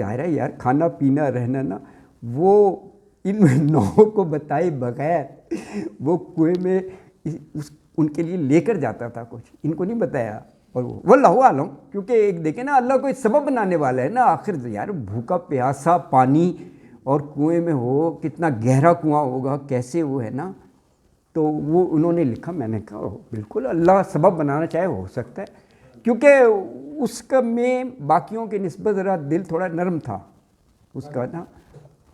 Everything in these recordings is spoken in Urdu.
ظاہر ہے یار کھانا پینا رہنا نا وہ ان نوحوں کو بتائے بغیر وہ کنویں میں ان کے لیے لے کر جاتا تھا کچھ، ان کو نہیں بتایا. اور واللہ عالم، کیونکہ ایک دیکھیں نا اللہ کوئی سبب بنانے والا ہے نا. آخر یار بھوکا پیاسا پانی اور کنویں میں ہو، کتنا گہرا کنواں ہوگا، کیسے وہ ہے نا. تو وہ انہوں نے لکھا، میں نے کہا بالکل اللہ سبب بنانا چاہے ہو سکتا ہے، کیونکہ اس کا میں باقیوں کے نسبت ذرا دل تھوڑا نرم تھا اس کا نا.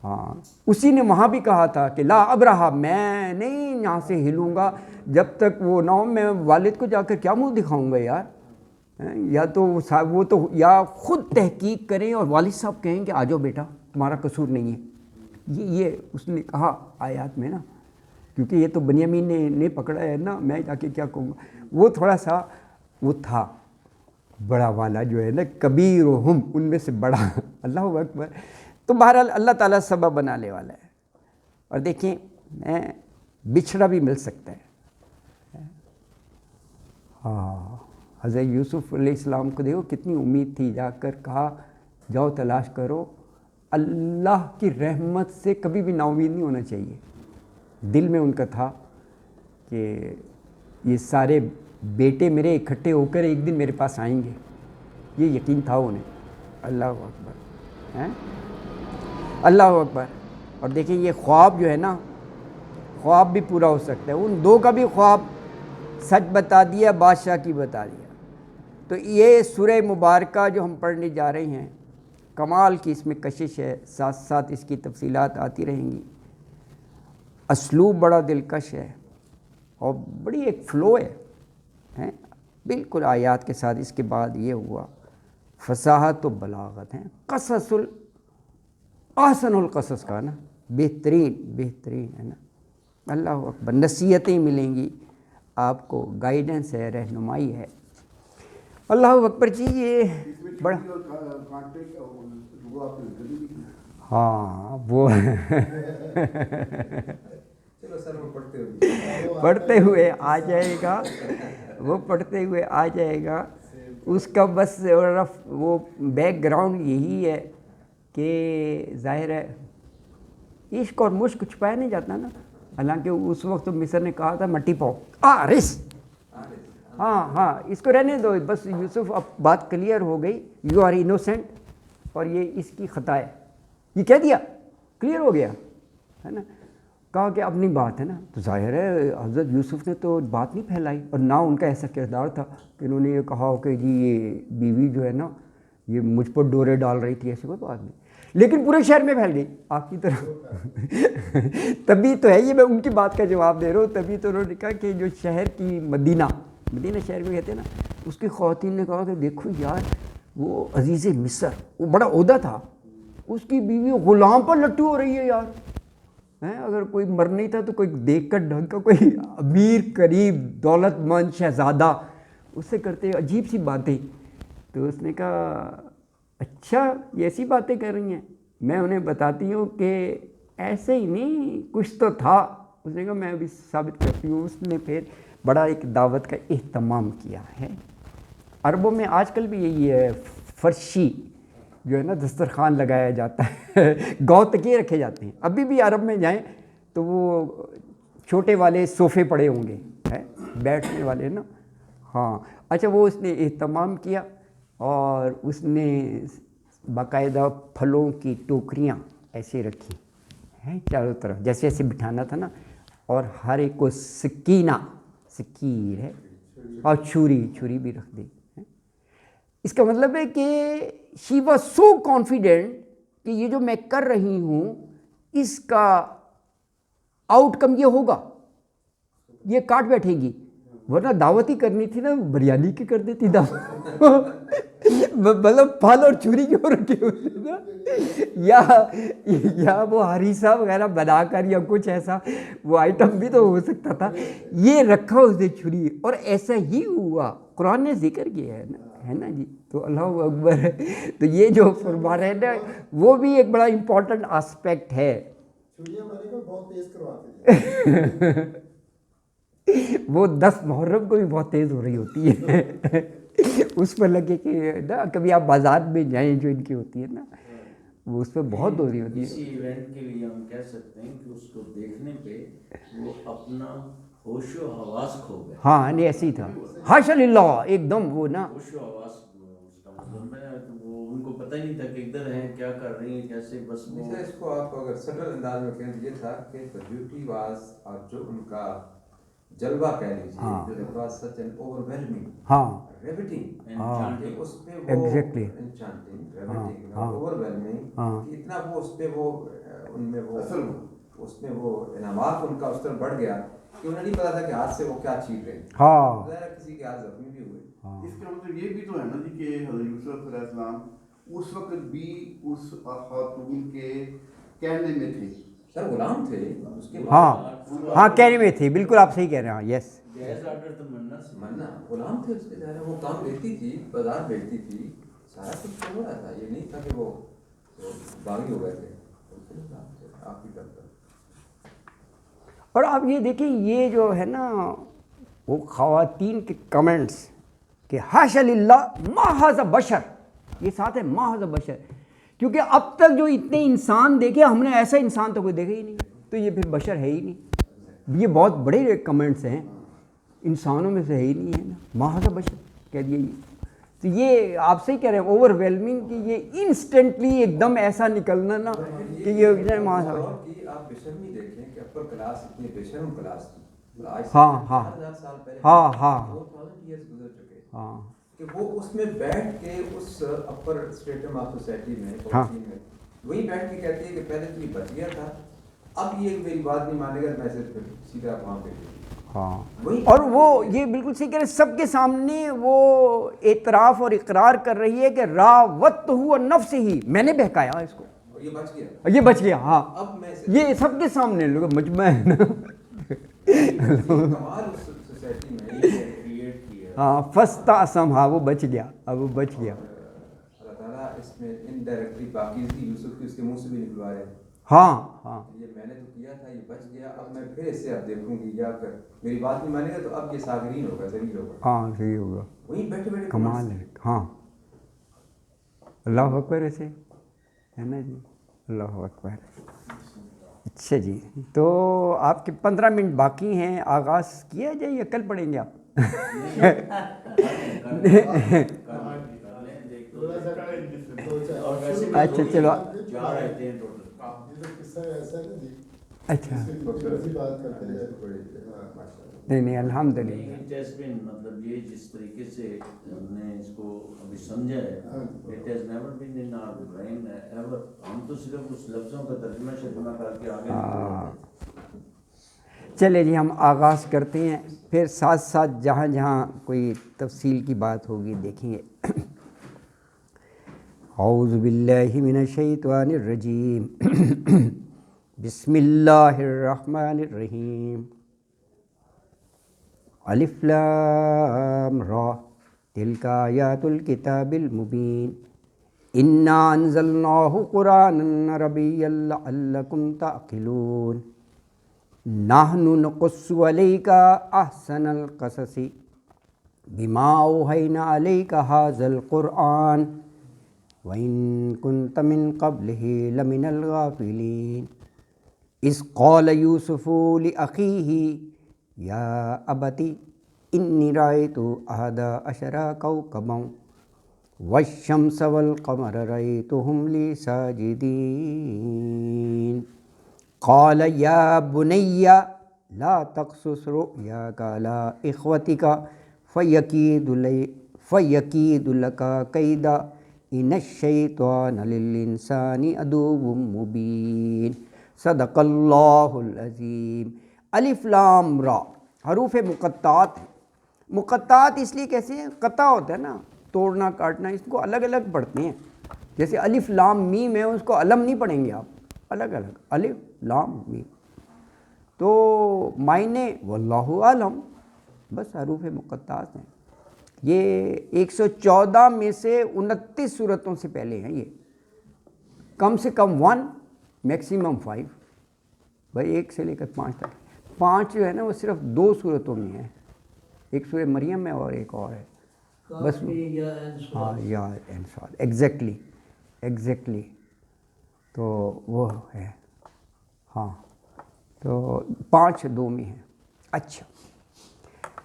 ہاں اسی نے وہاں بھی کہا تھا کہ لا ابرہا، میں نہیں یہاں سے ہلوں گا جب تک وہ نہ ہو. میں والد کو جا کر کیا منہ دکھاؤں گا یار. یا تو وہ تو یا خود تحقیق کریں اور والد صاحب کہیں کہ آ جاؤ بیٹا تمہارا قصور نہیں ہے. یہ اس نے کہا آیات میں نا، کیونکہ یہ تو بنیامین نے پکڑا ہے نا، میں جا کے کیا کہوں گا. وہ تھوڑا سا وہ تھا بڑا والا جو ہے نا، کبیرہم، ان میں سے بڑا. اللہ اکبر. تو بہرحال اللہ تعالیٰ سبب بنانے والا ہے. اور دیکھیں بچھڑا بھی مل سکتا ہے. ہاں حضرت یوسف علیہ السلام کو دیکھو کتنی امید تھی، جا کر کہا جاؤ تلاش کرو. اللہ کی رحمت سے کبھی بھی نا امید نہیں ہونا چاہیے. دل میں ان کا تھا کہ یہ سارے بیٹے میرے اکٹھے ہو کر ایک دن میرے پاس آئیں گے، یہ یقین تھا انہیں. اللہ اکبر ہیں، اللہ اکبر. اور دیکھیں یہ خواب جو ہے نا، خواب بھی پورا ہو سکتا ہے. ان دو کا بھی خواب سچ بتا دیا، بادشاہ کی بتا دیا. تو یہ سورہ مبارکہ جو ہم پڑھنے جا رہے ہیں، کمال کی اس میں کشش ہے، ساتھ ساتھ اس کی تفصیلات آتی رہیں گی. اسلوب بڑا دلکش ہے اور بڑی ایک فلو ہے بالکل آیات کے ساتھ. اس کے بعد یہ ہوا فصاحت و بلاغت ہیں. قصص احسن القصص کا نا بہترین ہے نا. اللہ اکبر. نصیحتیں ملیں گی آپ کو، گائیڈنس ہے، رہنمائی ہے. اللہ اکبر. جی یہ بڑا ہاں وہ پڑھتے ہوئے آ جائے گا، وہ پڑھتے ہوئے آ جائے گا. اس کا بس وہ بیک گراؤنڈ یہی ہے کہ ظاہر ہے عشق اور مشق چھپایا نہیں جاتا نا. حالانکہ اس وقت تو مصر نے کہا تھا مٹی پاؤ رس. ہاں اس کو رہنے دو بس. یوسف اب بات کلیئر ہو گئی، یو آر انوسینٹ اور یہ اس کی خطا ہے، یہ کہہ دیا کلیئر ہو گیا ہے نا. کہا کہ اپنی بات ہے نا. تو ظاہر ہے حضرت یوسف نے تو بات نہیں پھیلائی، اور نہ ان کا ایسا کردار تھا کہ انہوں نے یہ کہا ہو کہ جی یہ بیوی جو ہے نا یہ مجھ پر ڈورے ڈال رہی تھی، ایسی کوئی بات نہیں. لیکن پورے شہر میں پھیل گئی آپ کی طرح. تبھی تو ہے یہ میں ان کی بات کا جواب دے رہا ہوں. تبھی تو انہوں نے کہا کہ جو شہر کی مدینہ شہر میں کہتے ہیں نا، اس کی خواتین نے کہا کہ دیکھو یار وہ عزیز مصر، وہ بڑا عہدہ تھا، اس کی بیوی غلام پر لٹو ہو رہی ہے یار. اگر کوئی مر نہیں تھا تو کوئی دیکھ کر ڈھنگ کا کوئی امیر قریب دولت مند شہزادہ اس سے کرتے عجیب سی باتیں. تو اس نے کہا اچھا یہ ایسی باتیں کر رہی ہیں، میں انہیں بتاتی ہوں کہ ایسے ہی نہیں کچھ تو تھا. اس نے کہا میں ابھی ثابت کرتی ہوں. اس نے پھر بڑا ایک دعوت کا اہتمام کیا ہے. عربوں میں آج کل بھی یہی ہے، فرشی جو ہے نا دسترخوان لگایا جاتا ہے، گاؤں تکیے رکھے جاتے ہیں. ابھی بھی عرب میں جائیں تو وہ چھوٹے والے صوفے پڑے ہوں گے بیٹھنے والے نا. ہاں اچھا وہ اس نے اہتمام کیا اور اس نے باقاعدہ پھلوں کی ٹوکریاں ایسے رکھی ہیں چاروں طرف، جیسے ایسے بٹھانا تھا نا. اور ہر ایک کو سکیر ہے اور چھری بھی رکھ دی. اس کا مطلب ہے کہ شی واز سو کانفیڈنٹ کہ یہ جو میں کر رہی ہوں اس کا آؤٹ کم یہ ہوگا، یہ کاٹ بیٹھے گی. ورنہ دعوت ہی کرنی تھی نا، بریانی کی کر دیتی دعوت. مطلب پھل اور چھری کیوں رکھے ہوئے نا، یا وہ ہریسہ وغیرہ بنا کر یا کچھ ایسا وہ آئٹم بھی تو ہو سکتا تھا. یہ رکھا اس نے چھری، اور ایسا ہی ہوا. قرآن نے ذکر کیا ہے نا جی. تو اللہ اکبر. تو یہ جو فرما رہے ہیں نا وہ بھی ایک بڑا امپورٹنٹ آسپیکٹ ہے. وہ 10 محرم کو بھی بہت تیز ہو رہی ہوتی ہے. اس پر لگے کہ نا کبھی آپ بازار میں جائیں جو ان کی ہوتی ہے نا وہ اس پہ بہت دوری ہوتی ہے. اسی ایونٹ کے لیے ہم کہہ سکتے ہیں کہ اس کو دیکھنے پہ وہ اپنا ہوش و حواس کھو گئے. ہاں نہیں ایسے ہی تھا حاشا للہ ایک دم وہ نا ہوش و حواس اس کا مطلب ہے وہ ان کو پتہ ہی نہیں تھا کہ ادھر ہیں کیا کر رہی ہیں کیسے. بس وہ اس کو آپ اگر سٹل انداز میں کہیں یہ تھا کہ the beauty was اور جو ان کا جلوہ کہہ لیجیے it was such an overwhelming riveting کہ اس پہ وہ enchanting riveting overwhelming کہ اتنا وہ اس پہ وہ ان میں وہ اس میں وہ انعامات ان کا اس طرح بڑھ گیا کہ انہیں نہیں پتا تھا کہ ہاتھ سے وہ کیا چھین رہے ہیں. کسی کے ہاتھ زخمی بھی ہوئے. اس کا مطلب یہ بھی تو ہے نا جی کہ حضرت یوسف علیہ السلام اس وقت بھی اس خاتون کے کہنے میں تھے. سر غلام تھے اس کے ہاں کہنے میں تھے. بالکل آپ صحیح کہہ رہے ہیں. یس جہیز آرڈر تو مننا غلام تھے اس کے ظاہر وہ کام دیتی تھی بازار بیچتی تھی سارا کچھ ہو رہا تھا. یہ نہیں تھا کہ وہ باغی ہو گئے تھے. آپ کی طرف. اور آپ یہ دیکھیں یہ جو ہے نا وہ خواتین کے کمنٹس کہ حاشا للہ ما ھذا بشر, یہ ساتھ ہے ما ھذا بشر, کیونکہ اب تک جو اتنے انسان دیکھے ہم نے ایسا انسان تو کوئی دیکھا ہی نہیں, تو یہ پھر بشر ہے ہی نہیں. یہ بہت بڑے کمنٹس ہیں, انسانوں میں سے ہے ہی نہیں ہے نا, ما ھذا بشر کہہ دیا. تو یہ آپ سے ہی کہہ رہے ہیں اوور ویلمنگ کہ یہ انسٹنٹلی ایک دم ایسا نکلنا نا کہ یہ ما ھذا بشر. آپ بے شرمی دیکھیں کہ اپر کلاس اتنی بے شرم کلاس تھی. ہاں ہاں ہاں ہاں ہاں کہ وہ اس میں بیٹھ کے اس اپر اسٹیٹم آف سوسائٹی میں وہی بیٹھ کے کہتی ہے کہ پہلے تو یہ بچ گیا تھا, اب یہ میری بات نہیں مانے گا, میں صرف سیدھا وہاں پہ. ہاں اور وہ یہ بالکل صحیح کہہ رہے ہیں, سب کے سامنے وہ اعتراف اور اقرار کر رہی ہے کہ راوتہ عن نفسہ, میں نے بہکایا اس کو, یہ بچ گیا. ہاں یہ سب کے سامنے لوگ مجمع ہے نا. ہاں فاستعصم, ہاں وہ بچ گیا, اب وہ بچ گیا. اللہ تعالیٰ اس میں انڈائریکٹلی پاکیزگی یوسف کی اس کے منہ سے بھی نکلوا رہے ہیں. ہاں ہاں یہ میں نے تو کیا تھا, یہ بچ گیا, اب میں پھر اس سے اب دیکھوں گی یا کر میری بات نہیں مانے گا تو اب یہ ساغرین ہوگا, ذلیل ہوگا. ہاں صحیح ہوگا. وہیں بیٹھے بیٹھے کمال ہے. ہاں اللہ اکبر ایسے ہے نا جی, اللہ اکبر. اچھا جی, تو آپ کے 15 منٹ باقی ہیں, آغاز کیا جائے یا کل پڑھیں گے آپ؟ اچھا چلو اچھا نہیں الحمد للہ. مطلب یہ جس طریقے سے ہم نے اس کو ابھی سمجھا ہے, it has never been in our brain ever. ہم تو صرف اس لفظوں کا ترجمہ کر کے آگے. چلے جی ہم آغاز کرتے ہیں, پھر ساتھ ساتھ جہاں جہاں کوئی تفصیل کی بات ہوگی دیکھیں گے. اعوذ باللہ من الشیطان الرجیم بسم اللہ الرحمن الرحیم. الف لام را تلک آیات الکتاب المبین انا انزلناہ قرآنا عربیا لعلکم تعقلون. نحن نقص علیک احسن القصص بما اوحینا الیک ھذا القرآن وَإِن كُنْتَ مِن قَبْلِهِ لَمِنَ الْغَافِلِينَ. إِذْ قَالَ يُوسُفُ لِأَخِيهِ يَا أَبَتِ إِنِّي رَأَيْتُ أَحَدَ عَشَرَ كَوْكَبًا وَالشَّمْسَ وَالْقَمَرَ رَأَيْتُهُمْ لِي سَاجِدِينَ. قَالَ يَا بُنَيَّ لَا تَقْصُصْ رُؤْيَاكَ عَلَىٰ إِخْوَتِكَ فَيَكِيدُ لَكَ كَيْدًا ان الشیطان للانسان عدو مبین. صدق اللہ العظیم. الف لام را حروف مقطعات ہیں. مقطعات اس لیے کیسے ہیں, قطع ہوتا ہے نا, توڑنا کاٹنا, اس کو الگ الگ پڑھتے ہیں. جیسے الف لام میم ہے, اس کو علم نہیں پڑھیں گے آپ, الگ الگ الف لام میم. تو معنی واللہ عالم, بس حروف مقطعات ہیں. یہ 114 میں سے 29 صورتوں سے پہلے ہیں. یہ کم سے کم 1 میکسیمم 5, بھائی 1 سے لے کر 5 تک. 5 جو ہے نا وہ صرف 2 صورتوں میں ہے, ایک سورہ مریم میں اور ایک اور ہے بس. ہاں یا انصاد ایگزیکٹلی. تو وہ ہے. ہاں تو 5:2 میں ہے. اچھا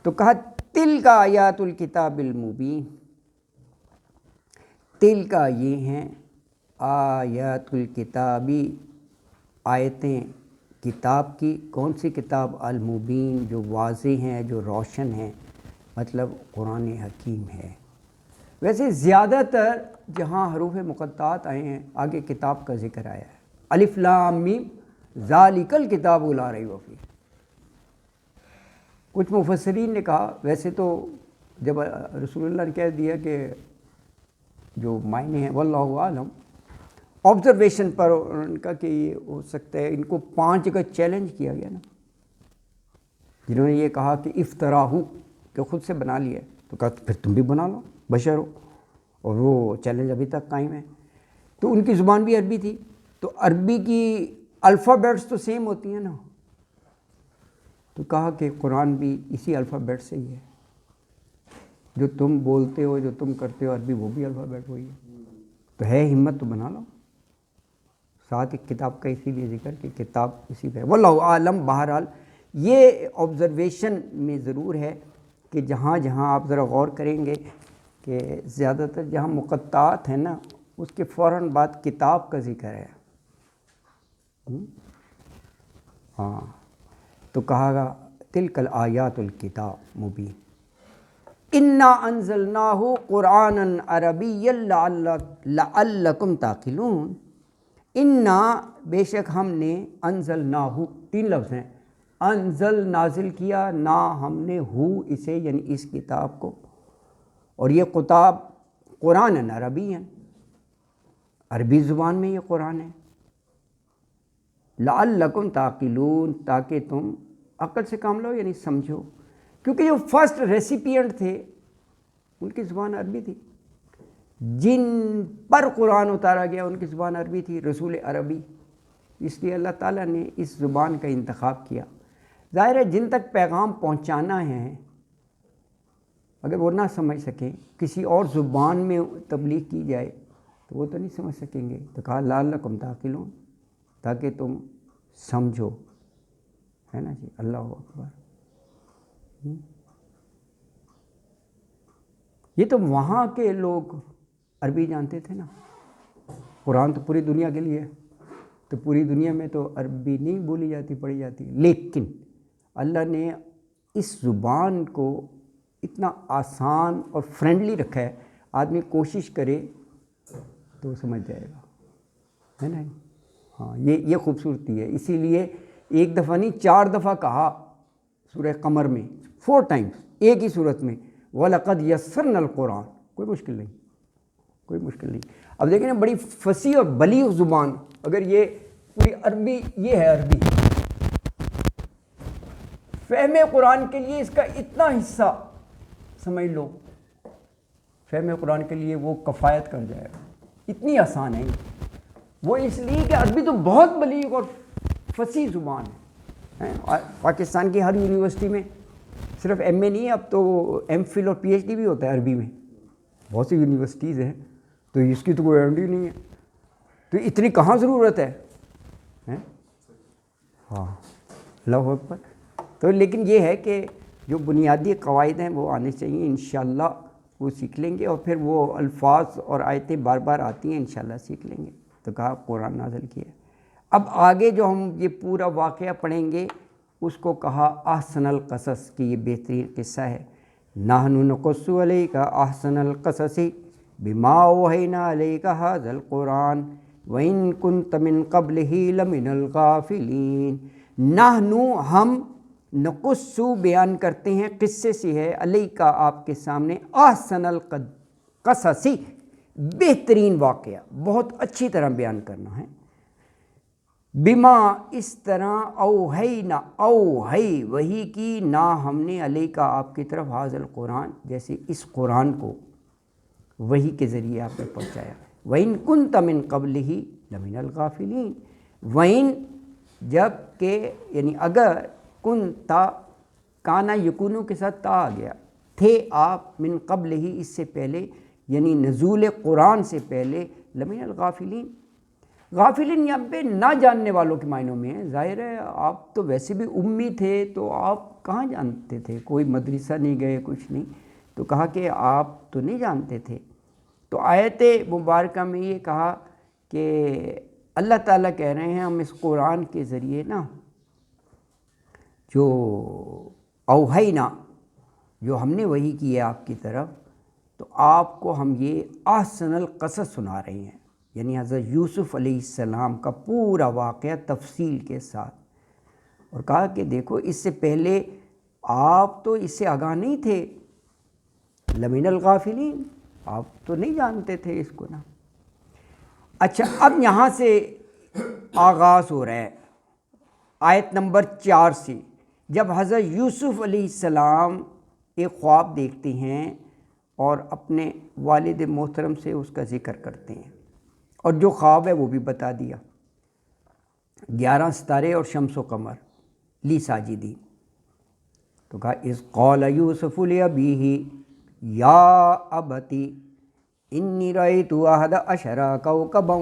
تو کہا تل کا آیات الکتاب المبین. تل کا یہ ہیں آیات الکتابی، آیتیں کتاب کی. کون سی کتاب؟ المبین، جو واضح ہیں، جو روشن ہیں، مطلب قرآن حکیم ہے. ویسے زیادہ تر جہاں حروف مقطعات آئے ہیں آگے کتاب کا ذکر آیا ہے. الف لام میم ذالک الکتاب لا ریب فیہ. کچھ مفسرین نے کہا ویسے تو جب رسول اللہ نے کہہ دیا کہ جو معنی ہیں واللہ عالم، آبزرویشن پر ان کا کہ یہ ہو سکتا ہے، ان کو 5 جگہ چیلنج کیا گیا نا، جنہوں نے یہ کہا کہ افطراہو کہ خود سے بنا لیا ہے، تو کہا پھر تم بھی بنا لو، بشر ہو. اور وہ چیلنج ابھی تک قائم ہے. تو ان کی زبان بھی عربی تھی، تو عربی کی الفابیٹس تو سیم ہوتی ہیں نا، تو کہا کہ قرآن بھی اسی الفابیٹ سے ہی ہے، جو تم بولتے ہو، جو تم کرتے ہو عربی، وہ بھی الفابیٹ وہی ہے. تو ہے ہمت تو بنا لو. ساتھ ایک کتاب کا اسی لیے ذکر کہ کتاب اسی پہ. واللہ عالم. بہرحال یہ آبزرویشن میں ضرور ہے کہ جہاں جہاں آپ ذرا غور کریں گے کہ زیادہ تر جہاں مقطعات ہیں نا اس کے فوراً بعد کتاب کا ذکر ہے. ہاں تو کہا گا تلک الآیات الکتاب مبین. انا انزلناہ قرآنا عربیا لعلکم تعقلون. انا بے شک ہم نے، انزلناہ 3 لفظ ہیں، انزل نازل کیا، نا ہم نے، ہو اسے یعنی اس کتاب کو، اور یہ کتاب قرآن عربی ہیں، عربی زبان میں یہ قرآن ہے. لعلکم تعقلون، تاکہ تم عقل سے کام لو یعنی سمجھو، کیونکہ جو فرسٹ ریسیپینٹ تھے ان کی زبان عربی تھی، جن پر قرآن اتارا گیا ان کی زبان عربی تھی، رسول عربی. اس لیے اللہ تعالیٰ نے اس زبان کا انتخاب کیا. ظاہر ہے جن تک پیغام پہنچانا ہے اگر وہ نہ سمجھ سکیں، کسی اور زبان میں تبلیغ کی جائے تو وہ تو نہیں سمجھ سکیں گے. تو کہا لعلکم تعقلون، تاکہ تم سمجھو، ہے نا جی. اللہ اکبر. یہ تو وہاں کے لوگ عربی جانتے تھے نا، قرآن تو پوری دنیا کے لیے ہے، تو پوری دنیا میں تو عربی نہیں بولی جاتی، پڑھی جاتی. لیکن اللہ نے اس زبان کو اتنا آسان اور فرینڈلی رکھا ہے، آدمی کوشش کرے تو سمجھ جائے گا، ہے نا. ہاں یہ خوبصورتی ہے. اسی لیے ایک دفعہ نہیں 4 دفعہ کہا سورہ قمر میں، 4 ٹائمز ایک ہی صورت میں، وَلَقَدْ يَسَّرْنَا الْقُرْآنَ. کوئی مشکل نہیں، کوئی مشکل نہیں. اب دیکھیں نا بڑی فصیح اور بلیغ زبان، اگر یہ پوری عربی، یہ ہے عربی، فہم قرآن کے لیے اس کا اتنا حصہ سمجھ لو، فہم قرآن کے لیے وہ کفایت کر جائے گا. اتنی آسان ہے وہ، اس لیے کہ عربی تو بہت بلیغ اور فصیح زبان ہے. پاکستان کی ہر یونیورسٹی میں صرف ایم اے نہیں ہے، اب تو ایم فل اور پی ایچ ڈی بھی ہوتا ہے عربی میں. بہت سی یونیورسٹیز ہیں، تو اس کی تو کوئی گارنٹی نہیں ہے. تو اتنی کہاں ضرورت ہے. ہاں اللہ اکبر. تو لیکن یہ ہے کہ جو بنیادی قواعد ہیں وہ آنے چاہیے، انشاءاللہ وہ سیکھ لیں گے، اور پھر وہ الفاظ اور آیتیں بار بار آتی ہیں انشاءاللہ سیکھ لیں گے. تو کہا قرآن نازل کیا. اب آگے جو ہم یہ پورا واقعہ پڑھیں گے اس کو کہا احسن القصص، کی یہ بہترین قصہ ہے. نحن نقص علیک احسن القصص بما اوحینا علیک ھذا القرآن وإن كنت من قبلہ لمن الغافلین. نحن ہم، نقص بیان کرتے ہیں، قصے سے ہے، علیک آپ کے سامنے، احسن القصص بہترین واقعہ، بہت اچھی طرح بیان کرنا ہے. بما اس طرح، اوحینا اوحی وہی کی، نا ہم نے، علیک آپ کی طرف، ھذا القرآن جیسے اس قرآن کو وہی کے ذریعے آپ نے پہنچایا. وَإِن كُنْتَ مِن قَبْلِهِ لَمِنَ الْغَافِلِينَ. وَإِن جب کہ، یعنی اگر، کنتا کانا یکونو کے ساتھ تا آ گیا، تھے آپ، من قبل ہی اس سے پہلے، یعنی نزول قرآن سے پہلے، لمن الغافلین غافلین یہاں پہ نہ جاننے والوں کے معنوں میں ہے. ظاہر ہے آپ تو ویسے بھی امی تھے تو آپ کہاں جانتے تھے, کوئی مدرسہ نہیں گئے, کچھ نہیں, تو کہا کہ آپ تو نہیں جانتے تھے. تو آیت مبارکہ میں یہ کہا کہ اللہ تعالیٰ کہہ رہے ہیں ہم اس قرآن کے ذریعے نا جو اوحینا, جو ہم نے وحی کی ہے آپ کی طرف, تو آپ کو ہم یہ احسن القصص سنا رہے ہیں, یعنی حضرت یوسف علیہ السلام کا پورا واقعہ تفصیل کے ساتھ. اور کہا کہ دیکھو اس سے پہلے آپ تو اس سے آگاہ نہیں تھے, لمن الغافلین, آپ تو نہیں جانتے تھے اس کو نا. اچھا اب یہاں سے آغاز ہو رہا ہے آیت نمبر 4 سے, جب حضرت یوسف علیہ السلام ایک خواب دیکھتے ہیں اور اپنے والد محترم سے اس کا ذکر کرتے ہیں, اور جو خواب ہے وہ بھی بتا دیا. 11 ستارے اور شمس و قمر لی ساجدین. تو کہا اذ قال یوسف لابیہ یا ابتی انی رأیت احد عشر کوکبا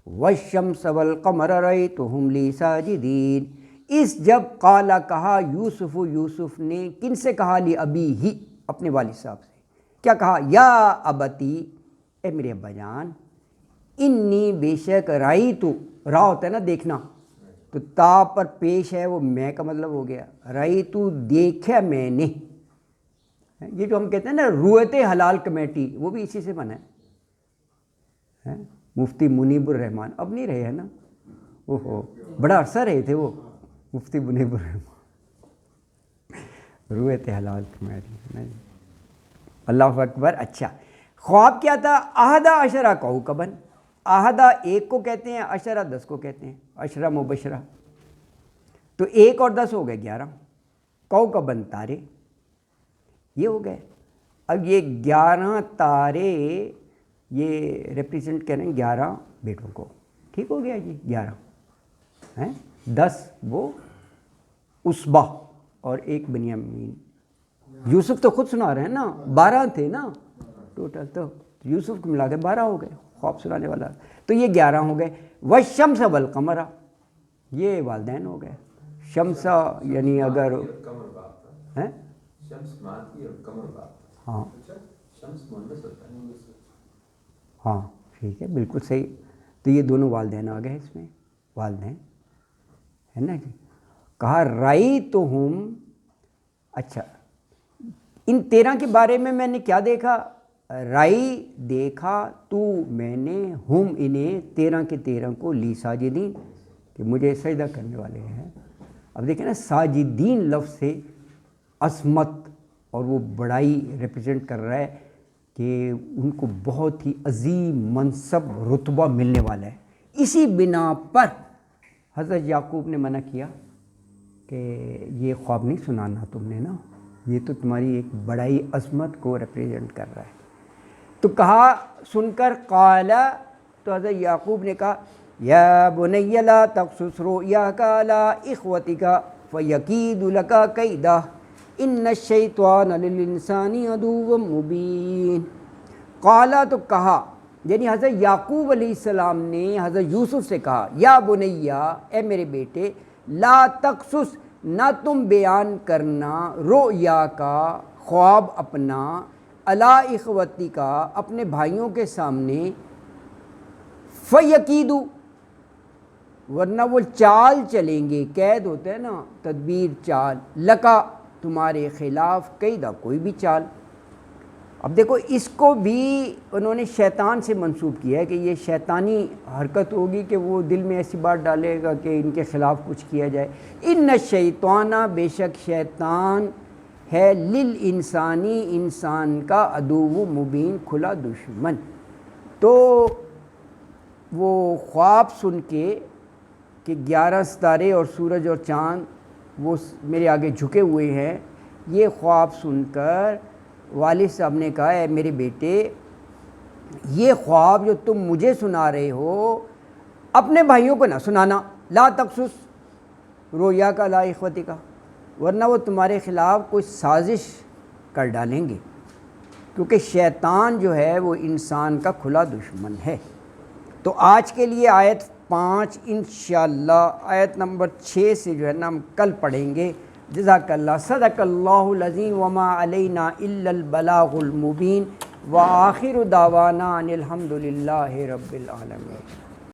والشمس والقمر رأیتہم لی ساجدین. اس جب قالا کہا یوسف نے کن سے کہا, لی ابیہ اپنے والد صاحب سے, کیا کہا, یا ابتی اے میرے ابا جان, انی بے شک رأیت, را ہوتا ہے نا دیکھنا, تو تا پر پیش ہے وہ میں کا مطلب ہو گیا, رأیت دیکھا میں نے. یہ جو ہم کہتے ہیں نا رویت حلال کمیٹی, وہ بھی اسی سے بنا ہے. مفتی منیب الرحمان اب نہیں رہے ہیں نا, اوہو بڑا عرصہ رہے تھے وہ مفتی منیب الرحمان. رویت حلال کمیٹی, اللہ اکبر. اچھا خواب کیا تھا, احدہ عشرہ کوکبن, احدہ ایک کو کہتے ہیں, عشرہ 10 کو کہتے ہیں, عشرہ مبشرہ, تو 1 اور 10 ہو گئے 11, کوکبن تارے یہ ہو گئے. اب یہ 11 تارے یہ ریپریزنٹ کریں 11 بیٹوں کو, ٹھیک ہو گیا جی, 11 ہیں, 10 وہ عصبہ اور 1 بنیامین. یوسف تو خود سنا رہے ہیں نا, 12 تھے نا ٹوٹل, تو یوسف کو ملا کے 12 ہو گئے خواب سنانے والا, تو یہ 11 ہو گئے. والشمس والقمر یہ والدین ہو گئے. شمس یعنی اگر ہیں ہاں ہاں ٹھیک ہے بالکل صحیح. تو یہ دونوں والدین آ گئے اس میں, والدین ہے نا جی. کہا رأیتہم, اچھا ان 13 کے بارے میں نے کیا دیکھا, رائی دیکھا, تو میں نے ہم انہیں 13 کے 13 کو لی ساجدین, کہ مجھے سجدہ کرنے والے ہیں. اب دیکھیں نا ساجدین لفظ سے عظمت اور وہ بڑائی ریپرزینٹ کر رہا ہے کہ ان کو بہت ہی عظیم منصب رتبہ ملنے والا ہے. اسی بنا پر حضرت یعقوب نے منع کیا کہ یہ خواب نہیں سنانا تم نے نا, یہ تو تمہاری ایک بڑائی عظمت کو ریپرزینٹ کر رہا ہے. تو کہا سن کر قال, تو حضرت یعقوب نے کہا یا بنی لا تقصص رؤیاک علی اخوتک فیکید لک کیدا ان الشیطان للانسان عدو مبین. قالا تو کہا, یعنی حضرت یعقوب علیہ السلام نے حضرت یوسف سے کہا یا بنیا اے میرے بیٹے, لا تقصص نہ تم بیان کرنا, رؤیا کا خواب اپنا, علی اخوتی کا اپنے بھائیوں کے سامنے, فیکیدو ورنہ وہ چال چلیں گے, قید ہوتا ہے نا تدبیر چال, لکا تمہارے خلاف قیدا کوئی بھی چال. اب دیکھو اس کو بھی انہوں نے شیطان سے منسوب کیا ہے کہ یہ شیطانی حرکت ہوگی کہ وہ دل میں ایسی بات ڈالے گا کہ ان کے خلاف کچھ کیا جائے. ان الشیطان بے شک شیطان ہے, للانسانی انسان کا, عدو مبین کھلا دشمن. تو وہ خواب سن کے کہ 11 ستارے اور سورج اور چاند وہ میرے آگے جھکے ہوئے ہیں, یہ خواب سن کر والد صاحب نے کہا اے میرے بیٹے یہ خواب جو تم مجھے سنا رہے ہو اپنے بھائیوں کو نہ سنانا, لا تقصص رویا کا لا اخوتی کا, ورنہ وہ تمہارے خلاف کوئی سازش کر ڈالیں گے, کیونکہ شیطان جو ہے وہ انسان کا کھلا دشمن ہے. تو آج کے لیے آیت 5 انشاءاللہ آیت نمبر 6 سے جو ہے نا ہم کل پڑھیں گے. جزاک اللہ. صدق اللہ العظیم وما علینا الا البلاغ المبین وآخر دعوانا ان الحمد للہ رب العالمین.